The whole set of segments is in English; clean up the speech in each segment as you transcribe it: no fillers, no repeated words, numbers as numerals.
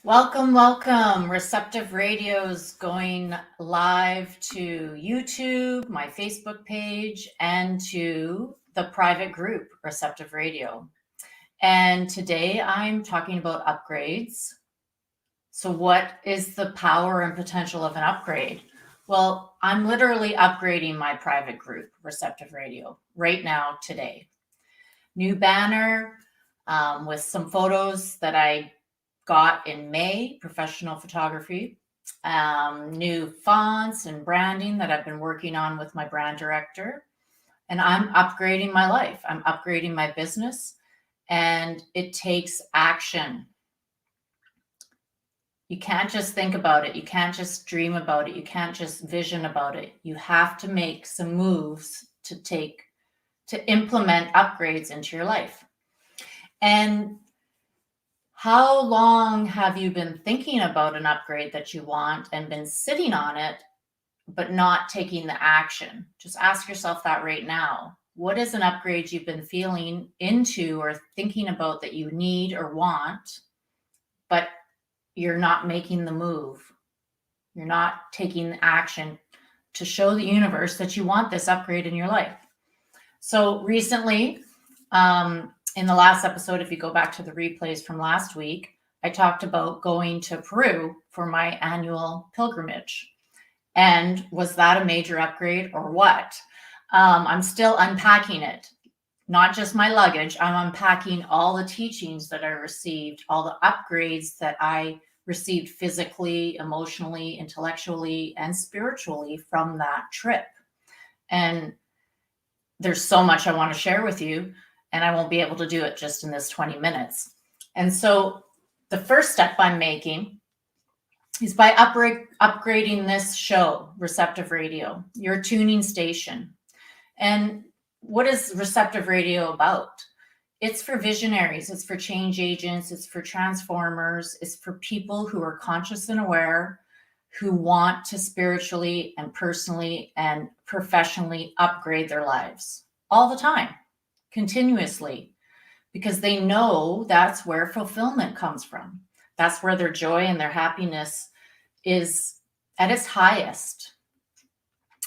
Welcome, welcome. Receptive Radio's going live to YouTube, my Facebook page, and to the private group, Receptive Radio. And today I'm talking about upgrades. So, what is the power and potential of an upgrade? Well, I'm literally upgrading my private group, Receptive Radio, right now, today. New banner with some photos that I got in May, professional photography, new fonts and branding that I've been working on with my brand director. And I'm upgrading my life. I'm upgrading my business, and it takes action. You can't just think about it. You can't just dream about it. You can't just vision about it. You have to make some moves to implement upgrades into your life. And how long have you been thinking about an upgrade that you want and been sitting on it, but not taking the action? Just ask yourself that right now. What is an upgrade you've been feeling into or thinking about that you need or want, but you're not making the move? You're not taking the action to show the universe that you want this upgrade in your life. So recently, in the last episode, if you go back to the replays from last week, I talked about going to Peru for my annual pilgrimage. And was that a major upgrade or what? I'm still unpacking it, not just my luggage. I'm unpacking all the teachings that I received, all the upgrades that I received physically, emotionally, intellectually, and spiritually from that trip. And there's so much I want to share with you, and I won't be able to do it just in this 20 minutes. And so the first step I'm making is by upgrading this show, Receptive Radio, your tuning station. And what is Receptive Radio about? It's for visionaries, it's for change agents, it's for transformers, it's for people who are conscious and aware, who want to spiritually and personally and professionally upgrade their lives all the time, continuously, because they know that's where fulfillment comes from. That's where their joy and their happiness is at its highest.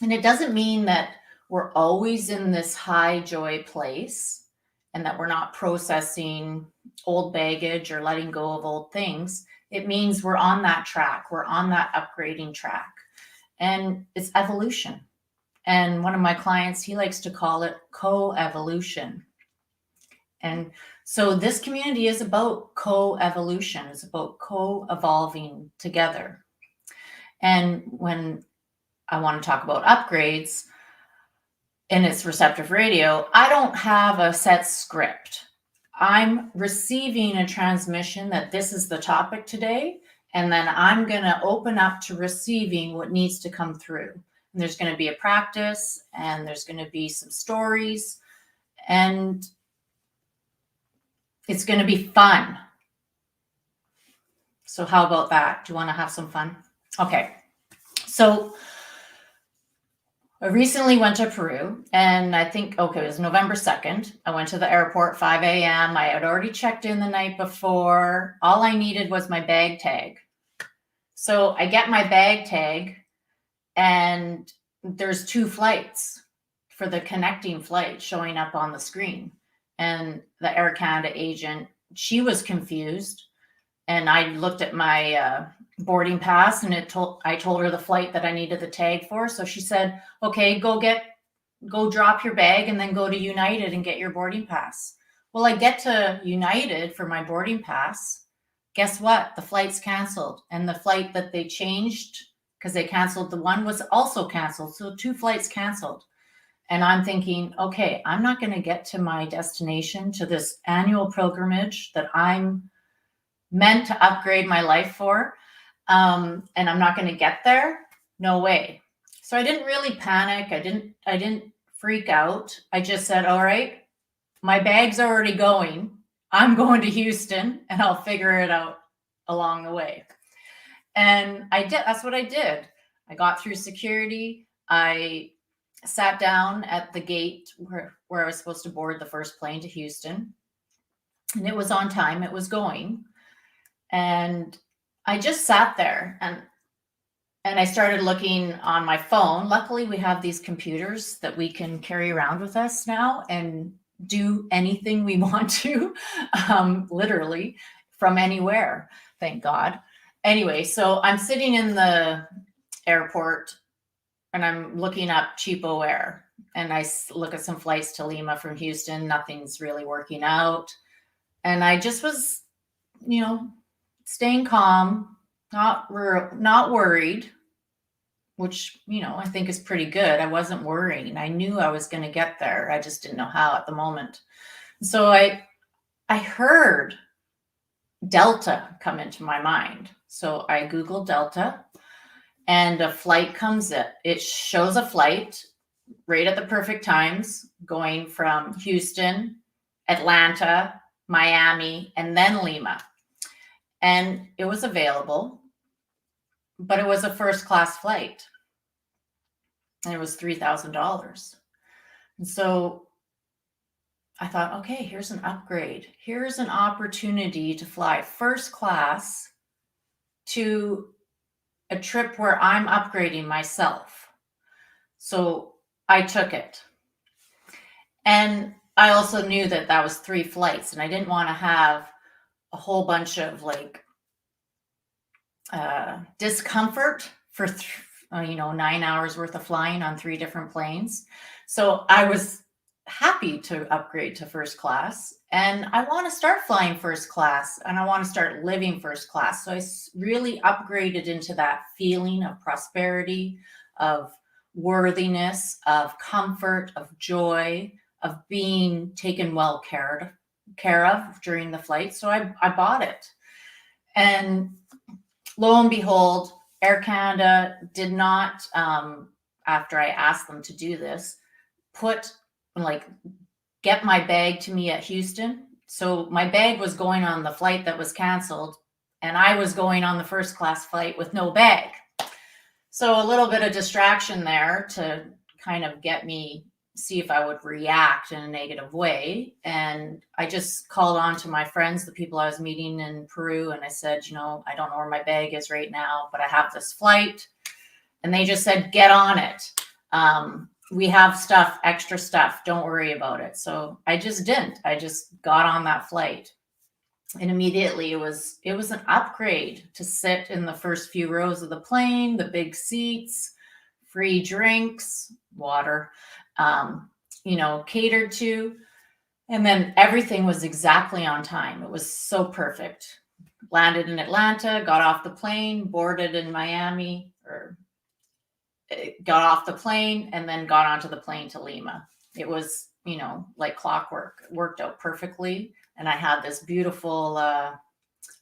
And it doesn't mean that we're always in this high joy place and that we're not processing old baggage or letting go of old things. It means we're on that track. We're on that upgrading track. And it's evolution. And one of my clients, he likes to call it co-evolution. And so this community is about co-evolution. It's about co-evolving together. And when I want to talk about upgrades in its Receptive Radio, I don't have a set script. I'm receiving a transmission that this is the topic today, and then I'm going to open up to receiving what needs to come through. And there's going to be a practice, and there's going to be some stories, and it's going to be fun. So how about that? Do you want to have some fun? Okay. So I recently went to Peru, and I think, it was November 2nd. I went to the airport 5 a.m. I had already checked in the night before. All I needed was my bag tag. So I get my bag tag, and there's 2 flights for the connecting flight showing up on the screen. And the Air Canada agent, she was confused. And I looked at my boarding pass, and I told her the flight that I needed the tag for. So she said, okay, go drop your bag and then go to United and get your boarding pass. Well, I get to United for my boarding pass. Guess what? The flight's canceled. And the flight that they changed, because they canceled the one, was also canceled. So 2 flights canceled. And I'm thinking, okay, I'm not going to get to my destination, to this annual pilgrimage that I'm meant to upgrade my life for. And I'm not going to get there. No way. So I didn't really panic. I didn't freak out. I just said, all right, my bag's already going. I'm going to Houston, and I'll figure it out along the way. And I did. That's what I did. I got through security. I sat down at the gate where I was supposed to board the first plane to Houston. And it was on time. It was going. And I just sat there and I started looking on my phone. Luckily, we have these computers that we can carry around with us now and do anything we want to, literally from anywhere. Thank God. Anyway, so I'm sitting in the airport and I'm looking up cheapo air. And I look at some flights to Lima from Houston. Nothing's really working out. And I just was, you know, staying calm, not worried, which, I think is pretty good. I wasn't worrying. I knew I was going to get there. I just didn't know how at the moment. So I heard Delta come into my mind. So I Googled Delta and a flight comes in. It shows a flight right at the perfect times going from Houston, Atlanta, Miami, and then Lima. And it was available, but it was a first class flight. And it was $3,000. And so I thought, okay, here's an upgrade. Here's an opportunity to fly first class to a trip where I'm upgrading myself. So I took it. And I also knew that was 3 flights, and I didn't want to have a whole bunch of discomfort for 9 hours worth of flying on 3 different planes. So I was happy to upgrade to first class, and I want to start flying first class, and I want to start living first class. So I really upgraded into that feeling of prosperity, of worthiness, of comfort, of joy, of being taken well care of during the flight. So I bought it. And lo and behold, Air Canada did not, after I asked them to do this, get my bag to me at Houston. So my bag was going on the flight that was canceled, and I was going on the first class flight with no bag. So a little bit of distraction there to kind of get me see if I would react in a negative way. And I just called on to my friends, the people I was meeting in Peru, and I said, I don't know where my bag is right now, but I have this flight. And they just said, get on it. We have extra stuff. Don't worry about it. So I just didn't. I just got on that flight. And immediately it was an upgrade to sit in the first few rows of the plane, the big seats, free drinks, water, catered to. And then everything was exactly on time. It was so perfect. Landed in Atlanta, got off the plane, boarded in Miami, or got off the plane, and then got onto the plane to Lima. It was, like clockwork. It worked out perfectly. And I had this beautiful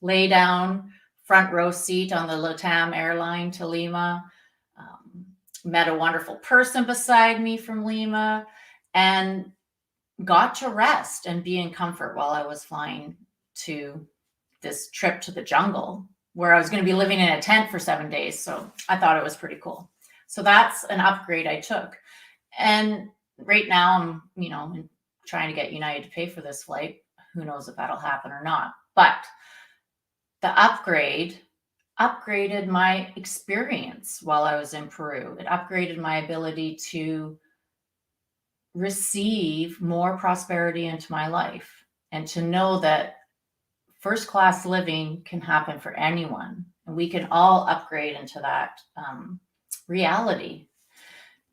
lay down front row seat on the LATAM airline to Lima. Met a wonderful person beside me from Lima, and got to rest and be in comfort while I was flying to this trip to the jungle where I was going to be living in a tent for 7 days. So I thought it was pretty cool. So that's an upgrade I took. And right now I'm, trying to get United to pay for this flight. Who knows if that'll happen or not. But the upgrade upgraded my experience while I was in Peru. It upgraded my ability to receive more prosperity into my life, and to know that first class living can happen for anyone, and we can all upgrade into that reality.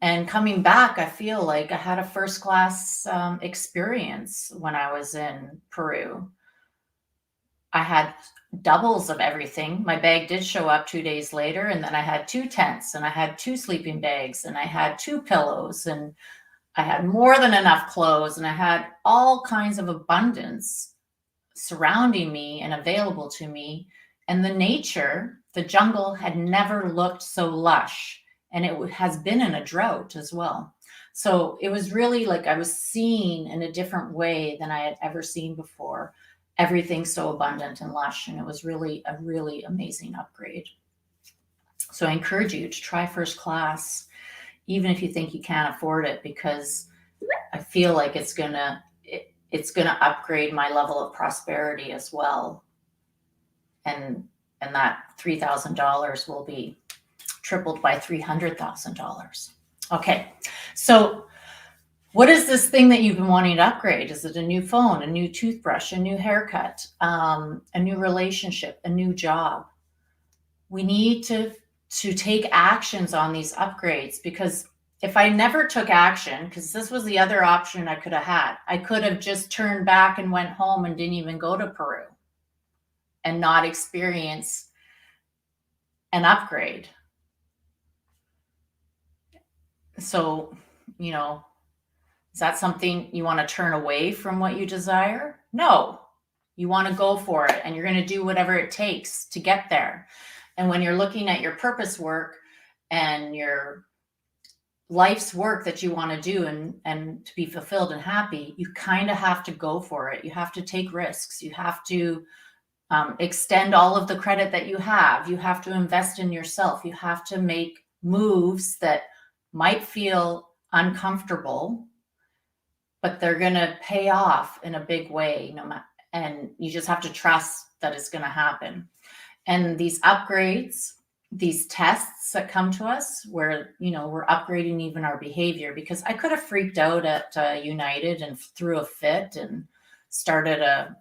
And coming back, I feel like I had a first class experience when I was in Peru. I had doubles of everything. My bag did show up 2 days later, and then I had 2 tents, and I had 2 sleeping bags, and I had 2 pillows, and I had more than enough clothes, and I had all kinds of abundance surrounding me and available to me. And the jungle had never looked so lush, and it has been in a drought as well. So it was really like I was seeing in a different way than I had ever seen before. Everything so abundant and lush, and it was really a really amazing upgrade. So I encourage you to try first class, even if you think you can't afford it, because I feel like it's gonna upgrade my level of prosperity as well. and that $3,000 will be tripled by $300,000. Okay, so what is this thing that you've been wanting to upgrade? Is it a new phone, a new toothbrush, a new haircut, a new relationship, a new job? We need to take actions on these upgrades, because if I never took action, because this was the other option I could have had, I could have just turned back and went home and didn't even go to Peru and not experience an upgrade. So, is that something you want to turn away from what you desire? No, you want to go for it, and you're going to do whatever it takes to get there. And when you're looking at your purpose work and your life's work that you want to do and to be fulfilled and happy, you kind of have to go for it. You have to take risks. You have to extend all of the credit that you have. You have to invest in yourself. You have to make moves that might feel uncomfortable, but they're going to pay off in a big way. And you just have to trust that it's going to happen. And these upgrades, these tests that come to us where, we're upgrading even our behavior, because I could have freaked out at United and threw a fit and started a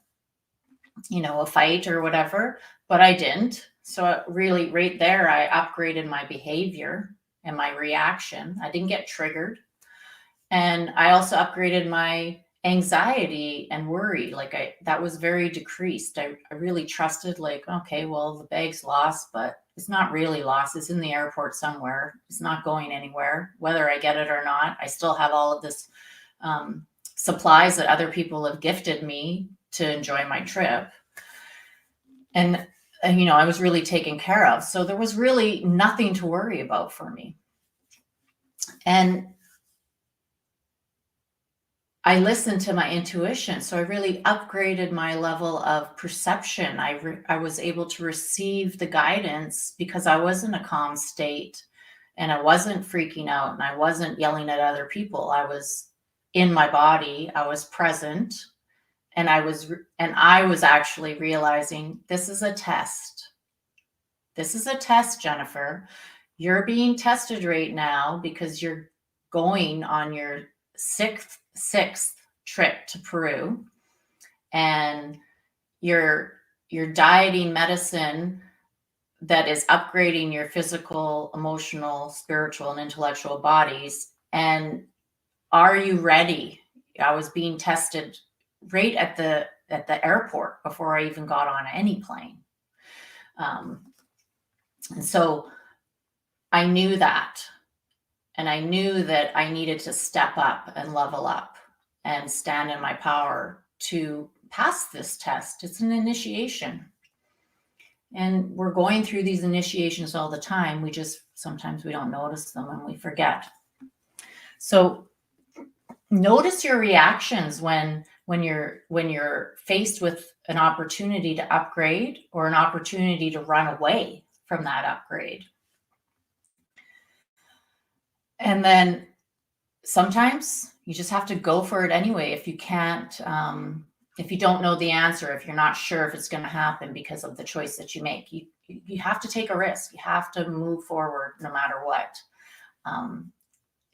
fight or whatever, but I didn't. So really right there, I upgraded my behavior and my reaction. I didn't get triggered. And I also upgraded my anxiety and worry. That was very decreased. I really trusted, okay, well, the bag's lost, but it's not really lost. It's in the airport somewhere. It's not going anywhere, whether I get it or not. I still have all of this supplies that other people have gifted me to enjoy my trip. And, I was really taken care of. So there was really nothing to worry about for me. And I listened to my intuition. So I really upgraded my level of perception. I was able to receive the guidance because I was in a calm state and I wasn't freaking out and I wasn't yelling at other people. I was in my body. I was present. And I was actually realizing this is a test. This is a test, Jennifer. You're being tested right now because you're going on your sixth trip to Peru, and you're dieting medicine that is upgrading your physical, emotional, spiritual, and intellectual bodies. And are you ready? I was being tested right at the airport before I even got on any plane. And so I knew that. And I knew that I needed to step up and level up and stand in my power to pass this test. It's an initiation. And we're going through these initiations all the time. Sometimes we don't notice them and we forget. So notice your reactions when you're faced with an opportunity to upgrade or an opportunity to run away from that upgrade. And then sometimes you just have to go for it anyway. If you can't, if you don't know the answer, if you're not sure if it's going to happen because of the choice that you make, you have to take a risk. You have to move forward no matter what,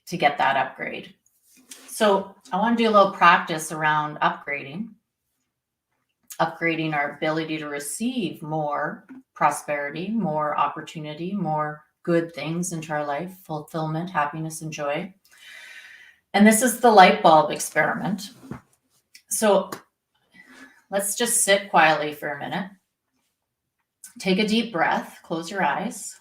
to get that upgrade. So I want to do a little practice around upgrading our ability to receive more prosperity, more opportunity, more good things into our life, fulfillment, happiness, and joy. And this is the light bulb experiment. So let's just sit quietly for a minute. Take a deep breath, close your eyes.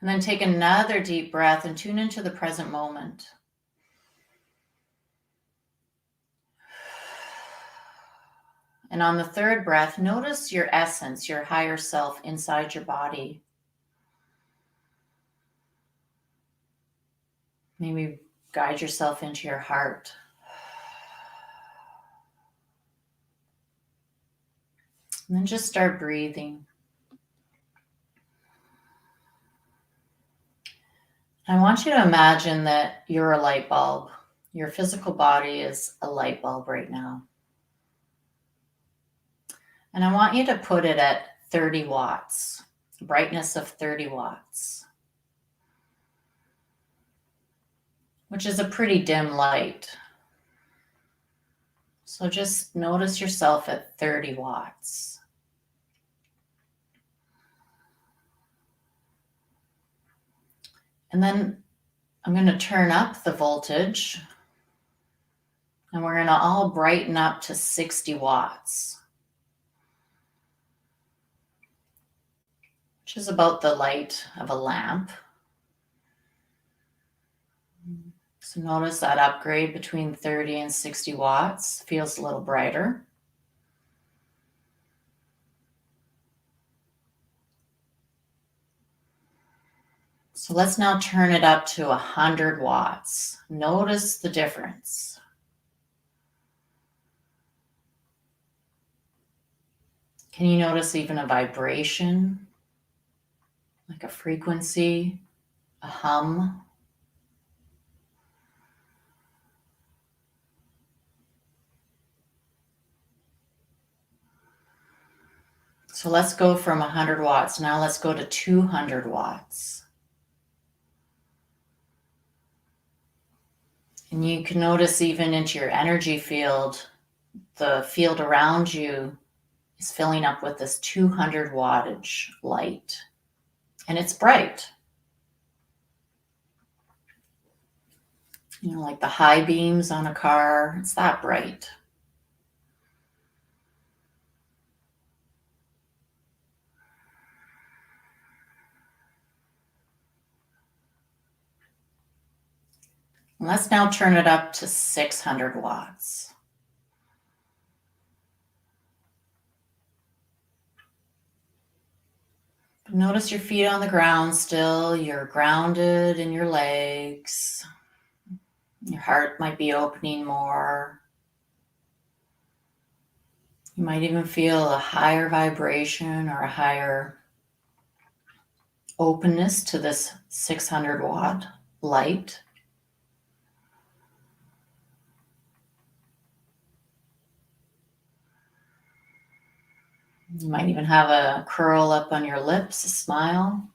And then take another deep breath and tune into the present moment. And on the third breath, notice your essence, your higher self inside your body. Maybe guide yourself into your heart. And then just start breathing. I want you to imagine that you're a light bulb. Your physical body is a light bulb right now. And I want you to put it at 30 watts, brightness of 30 watts, which is a pretty dim light. So just notice yourself at 30 watts. And then I'm going to turn up the voltage, and we're going to all brighten up to 60 watts, which is about the light of a lamp. So notice that upgrade between 30 and 60 watts feels a little brighter. So let's now turn it up to 100 watts. Notice the difference. Can you notice even a vibration, like a frequency, a hum? So let's go from 100 watts. Now let's go to 200 watts. And you can notice even into your energy field, the field around you is filling up with this 200 wattage light. And it's bright. You know, like the high beams on a car, it's that bright. Let's now turn it up to 600 watts. Notice your feet on the ground still. You're grounded in your legs. Your heart might be opening more. You might even feel a higher vibration or a higher openness to this 600 watt light. You might even have a curl up on your lips, a smile.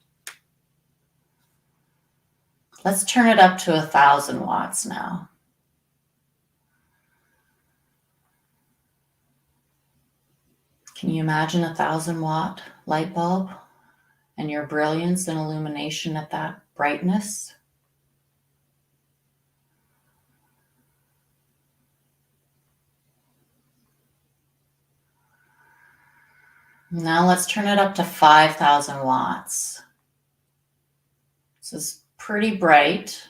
Let's turn it up to 1,000 watts now. Can you imagine 1,000 watt light bulb and your brilliance and illumination at that brightness? Now let's turn it up to 5,000 watts. This is pretty bright.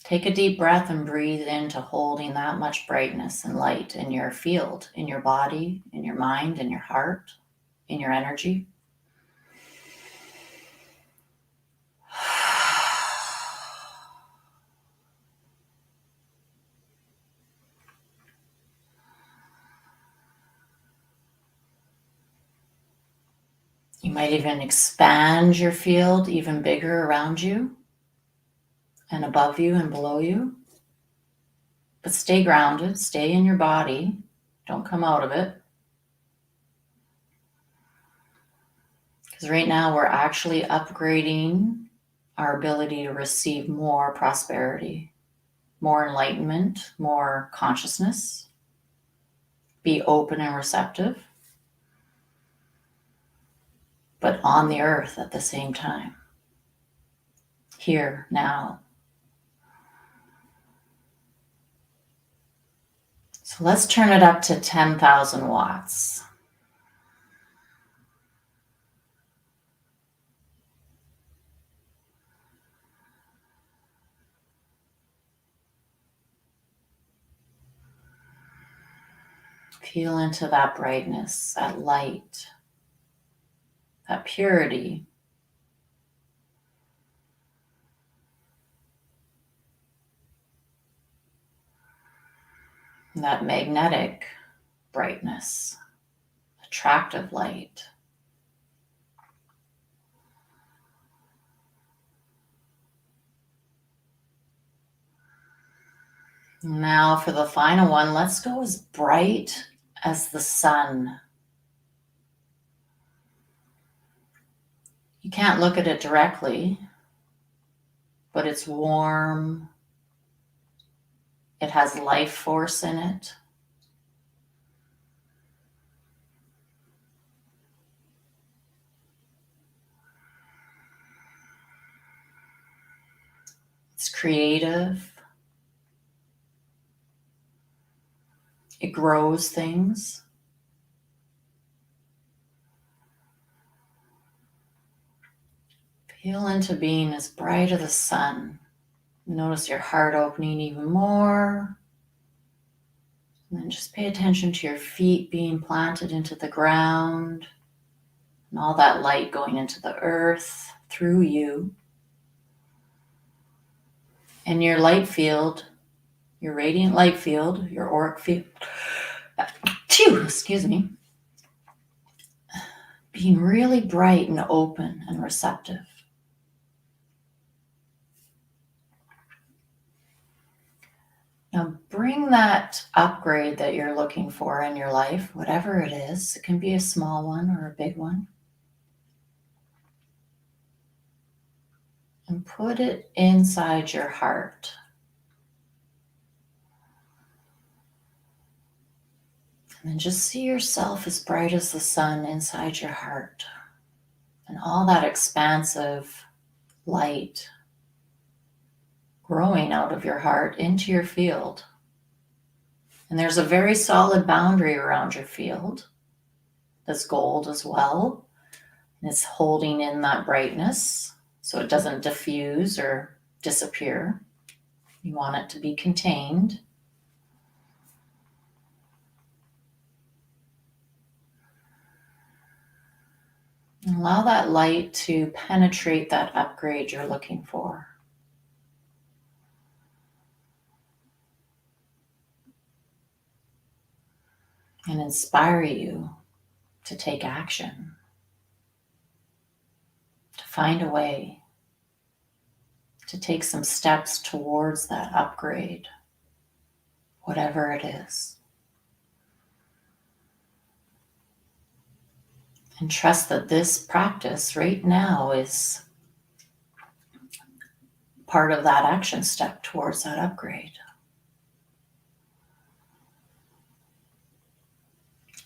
Take a deep breath and breathe into holding that much brightness and light in your field, in your body, in your mind, in your heart, in your energy. You might even expand your field even bigger around you and above you and below you. But stay grounded, stay in your body. Don't come out of it. Because right now we're actually upgrading our ability to receive more prosperity, more enlightenment, more consciousness. Be open and receptive, but on the earth at the same time. Here, now. So let's turn it up to 10,000 watts. Feel into that brightness, that light, that purity. that magnetic brightness, attractive light. Now for the final one, let's go as bright as the sun. You can't look at it directly, but it's warm. It has life force in it. It's creative. It grows things. Feel into being as bright as the sun. Notice your heart opening even more. And then just pay attention to your feet being planted into the ground and all that light going into the earth through you. And your light field, your radiant light field, your auric field, excuse me, being really bright and open and receptive. Now bring that upgrade that you're looking for in your life, whatever it is. It can be a small one or a big one. And put it inside your heart. And then just see yourself as bright as the sun inside your heart. And all that expansive light growing out of your heart into your field. And there's a very solid boundary around your field that's gold as well. And it's holding in that brightness so it doesn't diffuse or disappear. You want it to be contained. And allow that light to penetrate that upgrade you're looking for. And inspire you to take action, to find a way, to take some steps towards that upgrade, whatever it is. And trust that this practice right now is part of that action step towards that upgrade.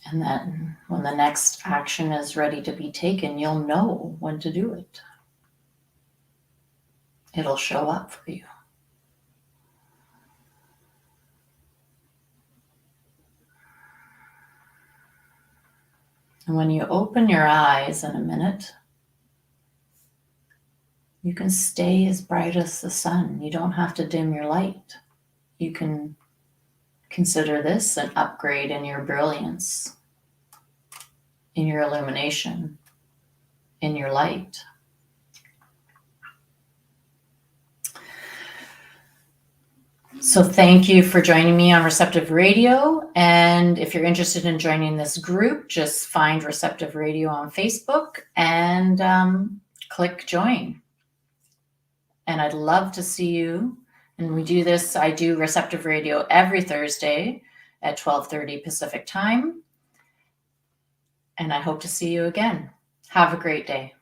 And then when the next action is ready to be taken, you'll know when to do it. It'll show up for you. And when you open your eyes in a minute, you can stay as bright as the sun. You don't have to dim your light. You can consider this an upgrade in your brilliance, in your illumination, in your light. So thank you for joining me on Receptive Radio. And if you're interested in joining this group, just find Receptive Radio on Facebook and click join. And I'd love to see you. And we do this, I do Receptive Radio every Thursday at 12:30 Pacific time. And I hope to see you again. Have a great day.